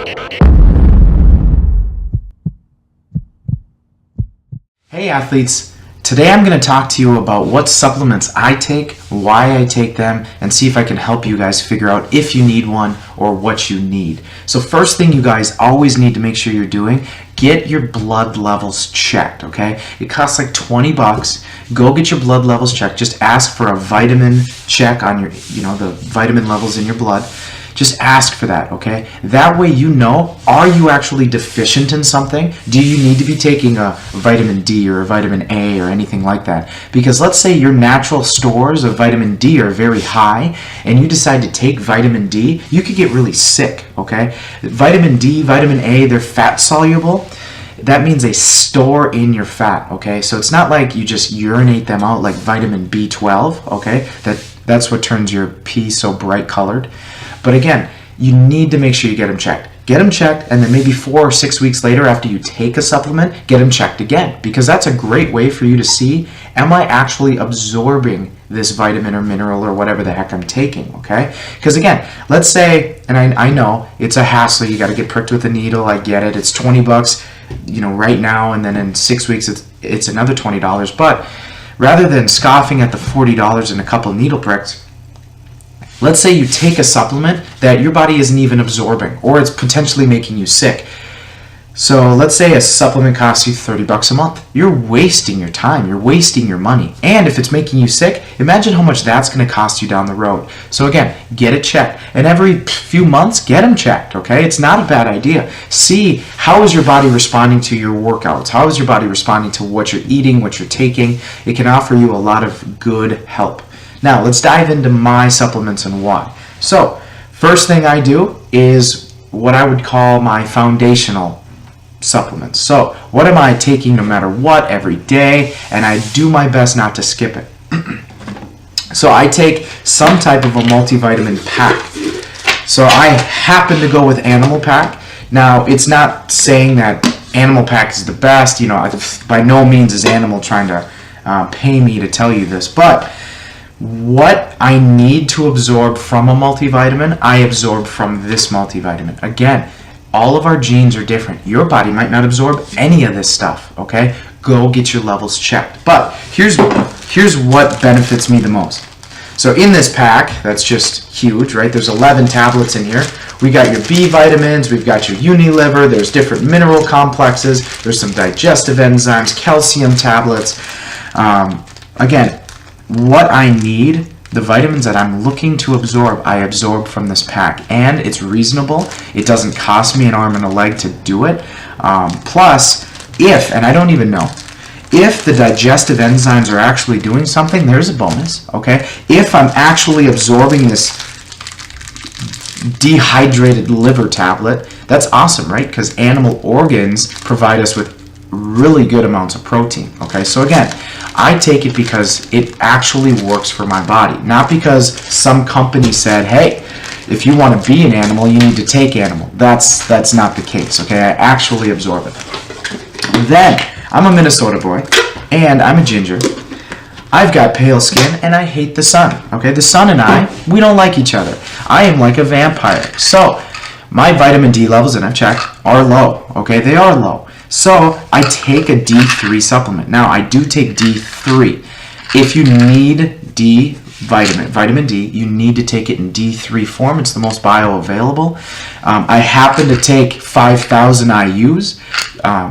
Hey athletes, today I'm going to talk to you about what supplements I take, why I take them, and see if I can help you guys figure out if you need one or what you need. So first thing you guys always need to make sure you're doing, get your blood levels checked, okay? It costs like 20 bucks. Go get your blood levels checked. Just ask for a vitamin check on your, the vitamin levels in your blood. Just ask for that, okay? That way you know, are you actually deficient in something? Do you need to be taking a vitamin D or a vitamin A or anything like that? Because let's say your natural stores of vitamin D are very high and you decide to take vitamin D, you could get really sick, okay? Vitamin D, vitamin A, they're fat soluble. That means they store in your fat, okay? So it's not like you just urinate them out like vitamin B12, okay? That's what turns your pee so bright colored. But again, you need to make sure you get them checked. Get them checked, and then maybe 4 or 6 weeks later after you take a supplement, get them checked again. Because that's a great way for you to see, am I actually absorbing this vitamin or mineral or whatever the heck I'm taking, okay? Because again, let's say, and I know it's a hassle, you got to get pricked with a needle, I get it, it's 20 bucks, right now, and then in 6 weeks it's another $20. But rather than scoffing at the $40 and a couple needle pricks, let's say you take a supplement that your body isn't even absorbing, or it's potentially making you sick. So let's say a supplement costs you 30 bucks a month. You're wasting your time, you're wasting your money. And if it's making you sick, imagine how much that's going to cost you down the road. So again, get it checked. And every few months, get them checked, okay? It's not a bad idea. See, how is your body responding to your workouts? How is your body responding to what you're eating, what you're taking? It can offer you a lot of good help. Now, let's dive into my supplements and why. So, first thing I do is what I would call my foundational supplements. So, what am I taking no matter what every day? And I do my best not to skip it. So, I take some type of a multivitamin pack. So, I happen to go with Animal Pack. Now, it's not saying that Animal Pack is the best. By no means is Animal trying to pay me to tell you this, but what I need to absorb from a multivitamin, I absorb from this multivitamin. Again, all of our genes are different. Your body might not absorb any of this stuff, okay? Go get your levels checked. But here's what benefits me the most. So in this pack, that's just huge, right? There's 11 tablets in here. We got your B vitamins, we've got your Uniliver, there's different mineral complexes, there's some digestive enzymes, calcium tablets. Again, what I need, the vitamins that I'm looking to absorb, I absorb from this pack. And it's reasonable. It doesn't cost me an arm and a leg to do it. Plus, and I don't even know, if the digestive enzymes are actually doing something, there's a bonus, okay? If I'm actually absorbing this dehydrated liver tablet, that's awesome, right? Because animal organs provide us with really good amounts of protein, okay? So again, I take it because it actually works for my body, not because some company said, hey, if you want to be an animal, you need to take animal. That's not the case, okay? I actually absorb it. Then, I'm a Minnesota boy, and I'm a ginger. I've got pale skin, and I hate the sun, okay? The sun and I, we don't like each other. I am like a vampire. So, my vitamin D levels, and I've checked, are low, okay? They are low. So I take a D3 supplement. Now I do take D3. If you need vitamin D, you need to take it in D3 form. It's the most bioavailable. I happen to take 5,000 IUs.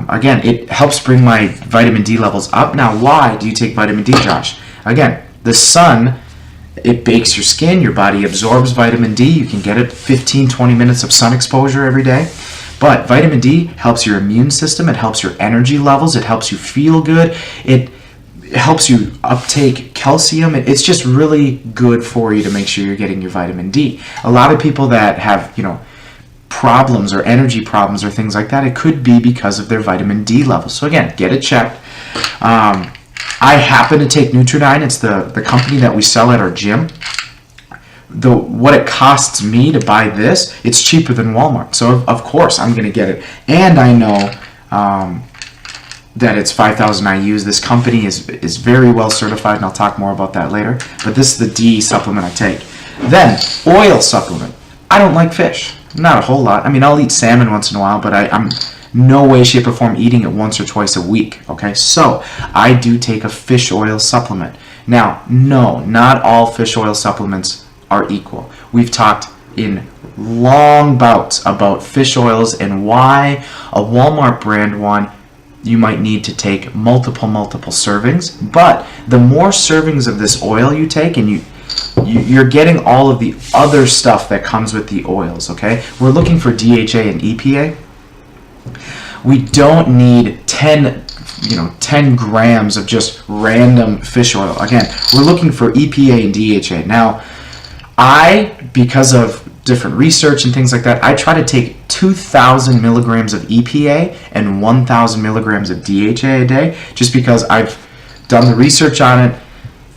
Again, it helps bring my vitamin D levels up. Now, why do you take vitamin D, Josh? Again, the sun, it bakes your skin. Your body absorbs vitamin D. You can get it 15-20 minutes of sun exposure every day. But vitamin D helps your immune system, it helps your energy levels, it helps you feel good, it helps you uptake calcium. It's just really good for you to make sure you're getting your vitamin D. A lot of people that have, problems or energy problems or things like that, it could be because of their vitamin D levels. So again, get it checked. I happen to take Nutridyne. It's the company that we sell at our gym. What it costs me to buy this, it's cheaper than Walmart. So of course I'm going to get it. And I know that it's 5,000 IUs. This company is very well certified, and I'll talk more about that later. But this is the D supplement I take. Then, oil supplement. I don't like fish. Not a whole lot. I mean, I'll eat salmon once in a while, but I'm no way, shape, or form eating it once or twice a week, okay? So I do take a fish oil supplement. Now, no, not all fish oil supplements are equal. We've talked in long bouts about fish oils and why a Walmart brand one you might need to take multiple servings, but the more servings of this oil you take, and you're getting all of the other stuff that comes with the oils, okay? We're looking for DHA and EPA. We don't need 10 grams of just random fish oil. Again, we're looking for EPA and DHA. Now, because of different research and things like that, I try to take 2,000 milligrams of EPA and 1,000 milligrams of DHA a day, just because I've done the research on it.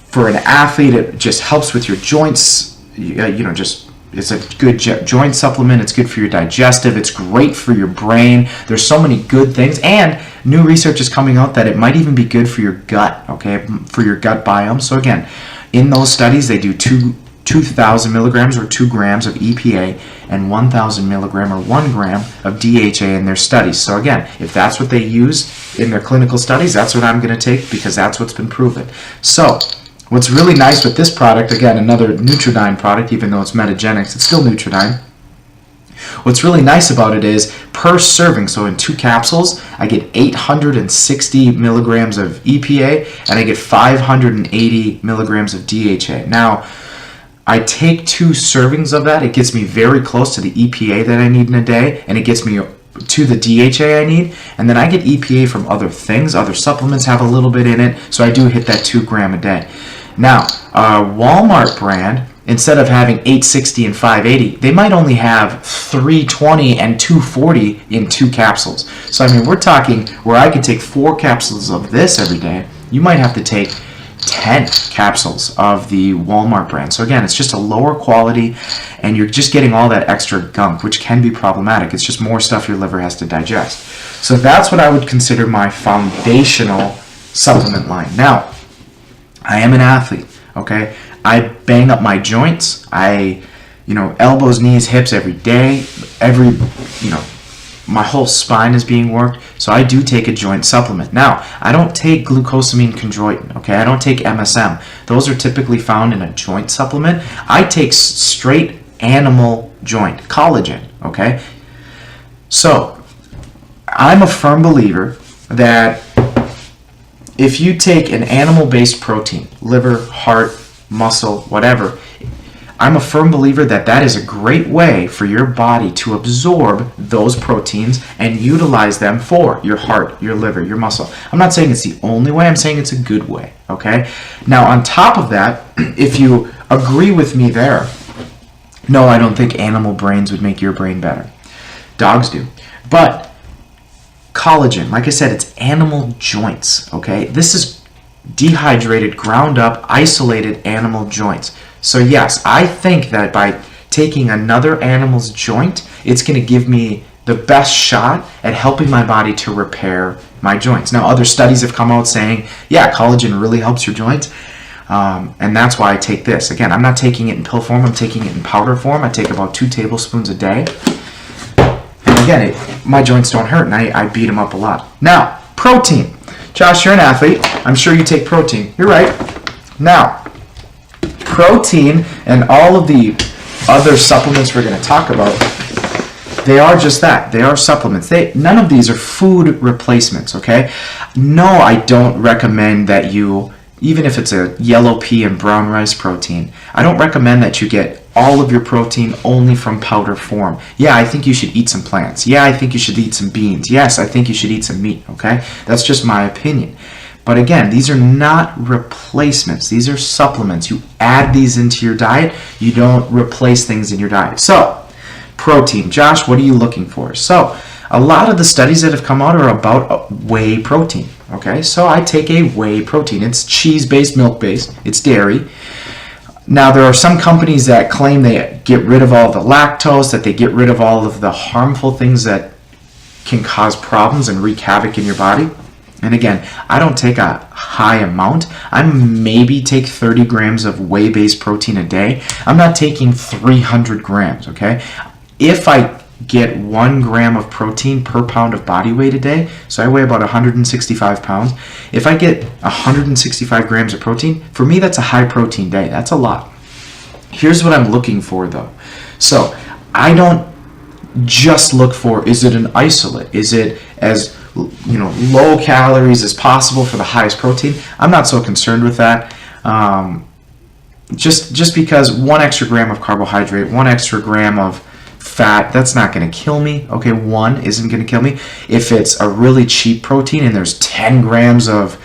For an athlete, it just helps with your joints. It's a good joint supplement. It's good for your digestive. It's great for your brain. There's so many good things, and new research is coming out that it might even be good for your gut, okay, for your gut biome. So again, in those studies, they do 2,000 milligrams or 2 grams of EPA and 1,000 milligram or 1 gram of DHA in their studies. So again, if that's what they use in their clinical studies, that's what I'm going to take, because that's what's been proven. So what's really nice with this product, again, another Nutridyne product, even though it's Metagenics, it's still Nutridyne. What's really nice about it is per serving, so in 2 capsules, I get 860 milligrams of EPA and I get 580 milligrams of DHA. Now, I take 2 servings of that. It gets me very close to the EPA that I need in a day, and it gets me to the DHA I need, and then I get EPA from other things. Other supplements have a little bit in it, so I do hit that 2 gram a day. Now, Walmart brand, instead of having 860 and 580, they might only have 320 and 240 in 2 capsules. So I mean, we're talking where I could take 4 capsules of this every day. You might have to take 10 capsules of the Walmart brand. So again, it's just a lower quality, and you're just getting all that extra gunk, which can be problematic. It's just more stuff your liver has to digest. So that's what I would consider my foundational supplement line. Now, I am an athlete, okay? I bang up my joints. Elbows, knees, hips every day. My whole spine is being worked, so I do take a joint supplement. Now, I don't take glucosamine chondroitin, okay? I don't take MSM. Those are typically found in a joint supplement. I take straight animal joint, collagen, okay? So, I'm a firm believer that if you take an animal-based protein, liver, heart, muscle, whatever, I'm a firm believer that that is a great way for your body to absorb those proteins and utilize them for your heart, your liver, your muscle. I'm not saying it's the only way, I'm saying it's a good way, okay? Now, on top of that, if you agree with me there, no, I don't think animal brains would make your brain better. Dogs do. But collagen, like I said, it's animal joints, okay? This is dehydrated, ground up, isolated animal joints. So yes, I think that by taking another animal's joint, it's going to give me the best shot at helping my body to repair my joints. Now, other studies have come out saying, yeah, collagen really helps your joints, and that's why I take this. Again, I'm not taking it in pill form, I'm taking it in powder form. I take about 2 tablespoons a day. And again, my joints don't hurt, and I beat them up a lot. Now, protein. Josh, you're an athlete. I'm sure you take protein. You're right. Now, protein and all of the other supplements we're going to talk about, they are just that. They are supplements. None of these are food replacements, okay? No, I don't recommend that you, even if it's a yellow pea and brown rice protein, I don't recommend that you get all of your protein only from powder form. Yeah, I think you should eat some plants. Yeah, I think you should eat some beans. Yes, I think you should eat some meat, okay? That's just my opinion. But again, these are not replacements. These are supplements. You add these into your diet. You don't replace things in your diet. So, protein. Josh, what are you looking for? So, a lot of the studies that have come out are about whey protein. Okay, so I take a whey protein. It's cheese-based, milk-based. It's dairy. Now, there are some companies that claim they get rid of all the lactose, that they get rid of all of the harmful things that can cause problems and wreak havoc in your body. And again, I don't take a high amount. I maybe take 30 grams of whey-based protein a day. I'm not taking 300 grams, okay? if I get 1 gram of protein per pound of body weight a day, so I weigh about 165 pounds, if I get 165 grams of protein, for me that's a high protein day. That's a lot. Here's what I'm looking for though. So I don't just look for, is it an isolate? Is it as low calories as possible for the highest protein? I'm not so concerned with that. Just because 1 extra gram of carbohydrate, 1 extra gram of fat, that's not going to kill me. Okay, 1 isn't going to kill me. If it's a really cheap protein and there's 10 grams of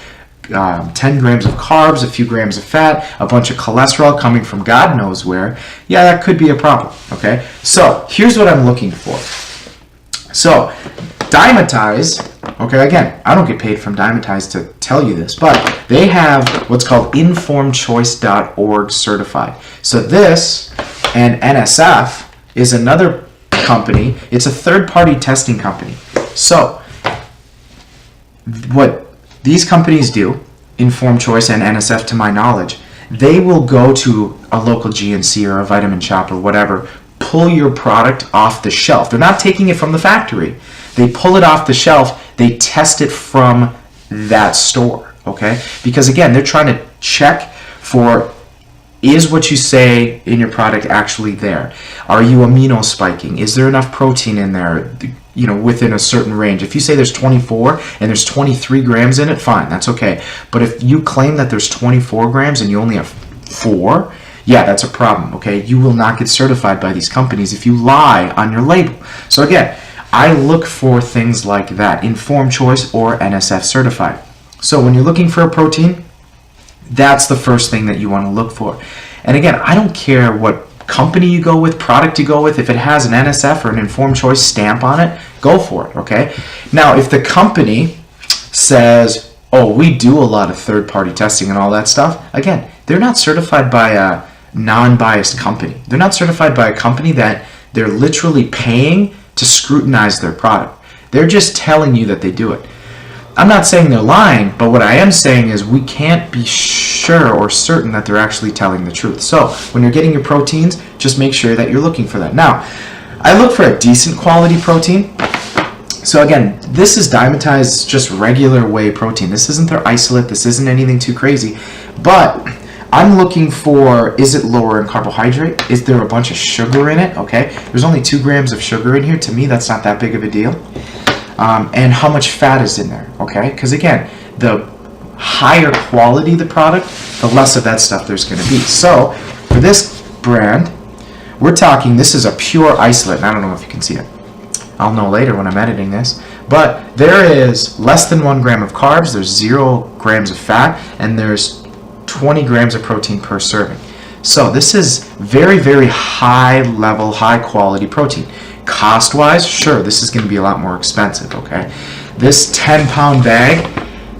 carbs, a few grams of fat, a bunch of cholesterol coming from God knows where, yeah, that could be a problem. Okay, so here's what I'm looking for. So Dymatize, okay, again, I don't get paid from Dymatize to tell you this, but they have what's called informedchoice.org certified. So this and NSF is another company. It's a third-party testing company. So what these companies do, Informed Choice and NSF to my knowledge, they will go to a local GNC or a Vitamin Shop or whatever, pull your product off the shelf. They're not taking it from the factory. They pull it off the shelf. They test it from that store, okay? Because again, they're trying to check for, is what you say in your product actually there? Are you amino spiking? Is there enough protein in there, within a certain range? If you say there's 24 and there's 23 grams in it, fine, that's okay. But if you claim that there's 24 grams and you only have 4, yeah, that's a problem, okay? You will not get certified by these companies if you lie on your label. So again, I look for things like that, Informed Choice or NSF certified. So when you're looking for a protein, that's the first thing that you want to look for. And again, I don't care what company you go with, product you go with. If it has an NSF or an Informed Choice stamp on it, go for it, okay? Now, if the company says, oh, we do a lot of third-party testing and all that stuff, again, they're not certified by a non-biased company. They're not certified by a company that they're literally paying to scrutinize their product. They're just telling you that they do it. I'm not saying they're lying, but what I am saying is we can't be sure or certain that they're actually telling the truth. So when you're getting your proteins, just make sure that you're looking for that. Now, I look for a decent quality protein. So again, this is Dymatize, just regular whey protein. This isn't their isolate. This isn't anything too crazy. But I'm looking for, is it lower in carbohydrate? Is there a bunch of sugar in it? Okay, there's only 2 grams of sugar in here. To me, that's not that big of a deal. And how much fat is in there, okay? Because again, the higher quality the product, the less of that stuff there's going to be. So for this brand, we're talking, this is a pure isolate, and I don't know if you can see it. I'll know later when I'm editing this. But there is less than 1 gram of carbs, there's 0 grams of fat, and there's 20 grams of protein per serving. So this is very, very high level, high quality protein. Cost-wise, sure, this is going to be a lot more expensive, okay? This 10-pound bag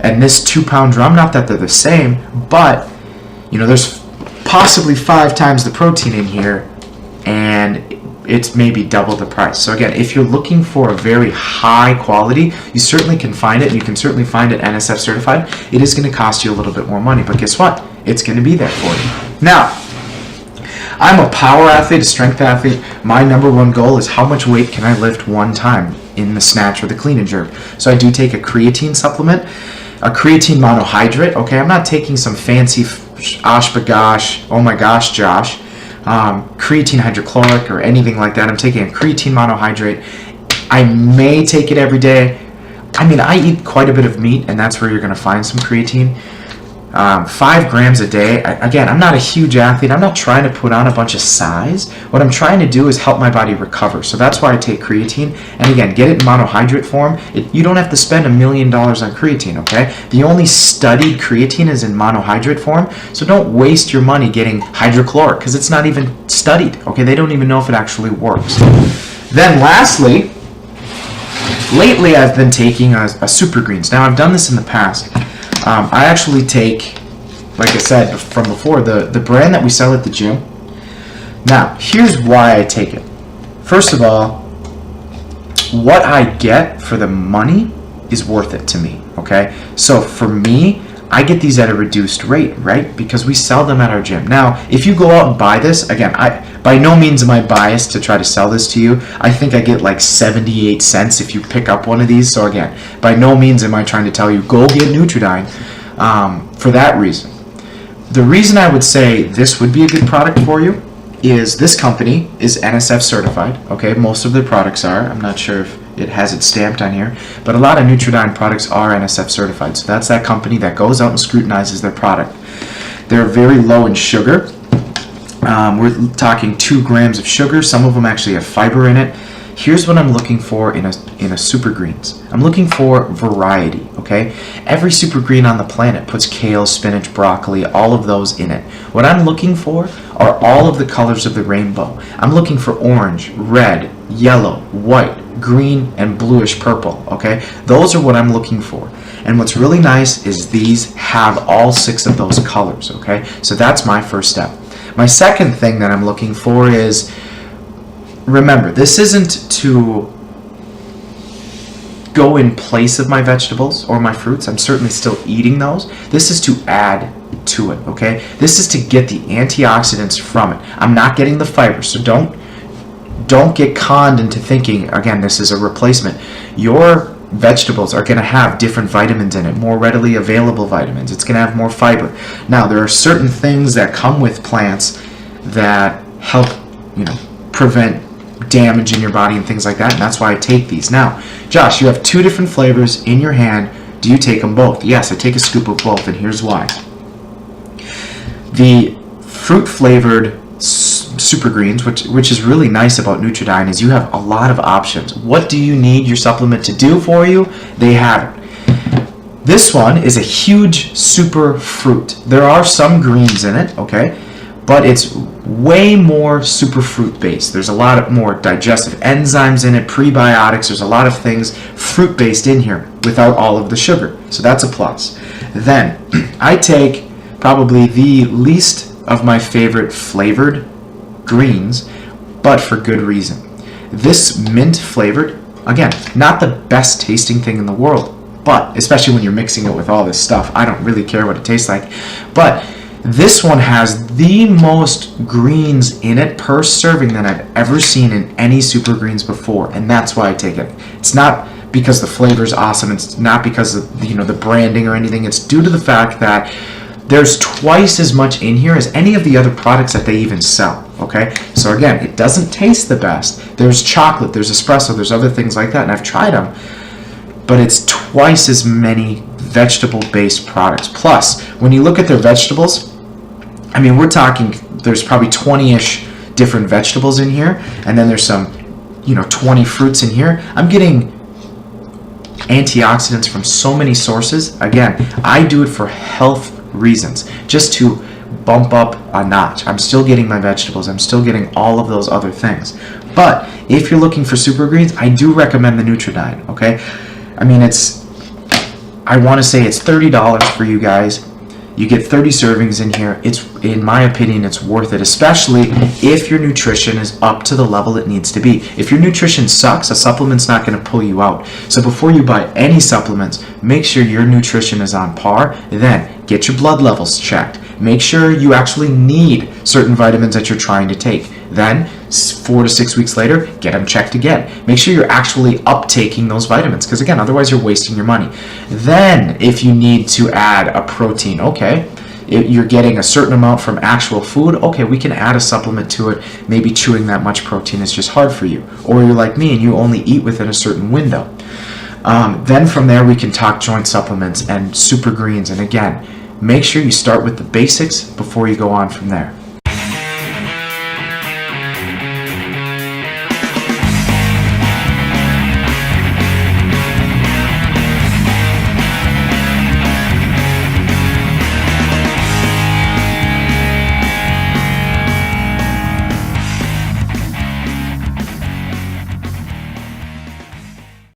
and this 2-pound drum, not that they're the same, but, there's possibly 5 times the protein in here, and it's maybe double the price. So again, if you're looking for a very high quality, you certainly can find it. You can certainly find it NSF certified. It is going to cost you a little bit more money, but guess what? It's going to be there for you. Now, I'm a power athlete, a strength athlete. My number one goal is how much weight can I lift one time in the snatch or the clean and jerk. So I do take a creatine supplement, a creatine monohydrate. Okay, I'm not taking some fancy osh-bagosh, oh my gosh, Josh, creatine hydrochloric or anything like that. I'm taking a creatine monohydrate. I may take it every day. I mean, I eat quite a bit of meat, and that's where you're going to find some creatine. 5 grams a day. Again, I'm not a huge athlete. I'm not trying to put on a bunch of size. What I'm trying to do is help my body recover. So that's why I take creatine. And again, get it in monohydrate form. You don't have to spend $1 million on creatine, okay? The only studied creatine is in monohydrate form. So don't waste your money getting hydrochloric because it's not even studied, okay? They don't even know if it actually works. Then lastly, lately I've been taking a Super Greens. Now I've done this in the past. I actually take, like I said from before, the brand that we sell at the gym. Now, here's why I take it. First of all, what I get for the money is worth it to me, okay? So for me, I get these at a reduced rate, right? Because we sell them at our gym. Now, if you go out and buy this, again, by no means am I biased to try to sell this to you. I think I get like 78 cents if you pick up one of these. So again, by no means am I trying to tell you, go get Nutridyne for that reason. The reason I would say this would be a good product for you is this company is NSF certified. Okay, most of their products are. I'm not sure if it has it stamped on here, but a lot of Nutridyne products are NSF certified. So that's that company that goes out and scrutinizes their product. They're very low in sugar. We're talking 2 grams of sugar. Some of them actually have fiber in it. Here's what I'm looking for in a Super Greens. I'm looking for variety, okay? Every Super Green on the planet puts kale, spinach, broccoli, all of those in it. What I'm looking for are all of the colors of the rainbow. I'm looking for orange, red, yellow, white, green, and bluish purple, okay? Those are what I'm looking for. And what's really nice is these have all 6 of those colors, okay? So that's my first step. My second thing that I'm looking for is, remember, this isn't to go in place of my vegetables or my fruits. I'm certainly still eating those. This is to add to it, okay? This is to get the antioxidants from it. I'm not getting the fiber, so don't get conned into thinking, again, this is a replacement. Your vegetables are going to have different vitamins in it, more readily available vitamins. It's going to have more fiber. Now, there are certain things that come with plants that help, prevent damage in your body and things like that, and that's why I take these. Now, Josh, you have 2 different flavors in your hand. Do you take them both? Yes, I take a scoop of both, and here's why. The fruit-flavored Super Greens, which is really nice about Nutridyne, is you have a lot of options. What do you need your supplement to do for you? They have it. This one is a huge super fruit. There are some greens in it, okay? But it's way more superfruit based. There's a lot more digestive enzymes in it, prebiotics. There's a lot of things fruit based in here without all of the sugar. So that's a plus. Then I take probably the least of my favorite flavored greens, but for good reason. This mint flavored, again, not the best tasting thing in the world, but especially when you're mixing it with all this stuff, I don't really care what it tastes like. But this one has the most greens in it per serving that I've ever seen in any Super Greens before, and that's why I take it. It's not because the flavor is awesome. It's not because of the branding or anything. It's due to the fact that there's twice as much in here as any of the other products that they even sell, okay? So again, it doesn't taste the best. There's chocolate, there's espresso, there's other things like that, and I've tried them, but it's twice as many vegetable-based products. Plus, when you look at their vegetables, I mean, we're talking, there's probably 20-ish different vegetables in here, and then there's some, 20 fruits in here. I'm getting antioxidants from so many sources. Again, I do it for health reasons, just to bump up a notch. I'm still getting my vegetables. I'm still getting all of those other things. But if you're looking for Super Greens, I do recommend the Nutridyne, okay? I mean, I want to say it's $30 for you guys. You get 30 servings in here. It's, in my opinion, it's worth it, especially if your nutrition is up to the level it needs to be. If your nutrition sucks, a supplement's not going to pull you out. So before you buy any supplements, make sure your nutrition is on par. Then get your blood levels checked. Make sure you actually need certain vitamins that you're trying to take. Then 4 to 6 weeks later, get them checked again. Make sure you're actually uptaking those vitamins, because again, otherwise you're wasting your money. Then if you need to add a protein, okay, you're getting a certain amount from actual food, okay, we can add a supplement to it. Maybe chewing that much protein is just hard for you. Or you're like me and you only eat within a certain window. Then from there we can talk joint supplements and Super Greens. And again, make sure you start with the basics before you go on from there.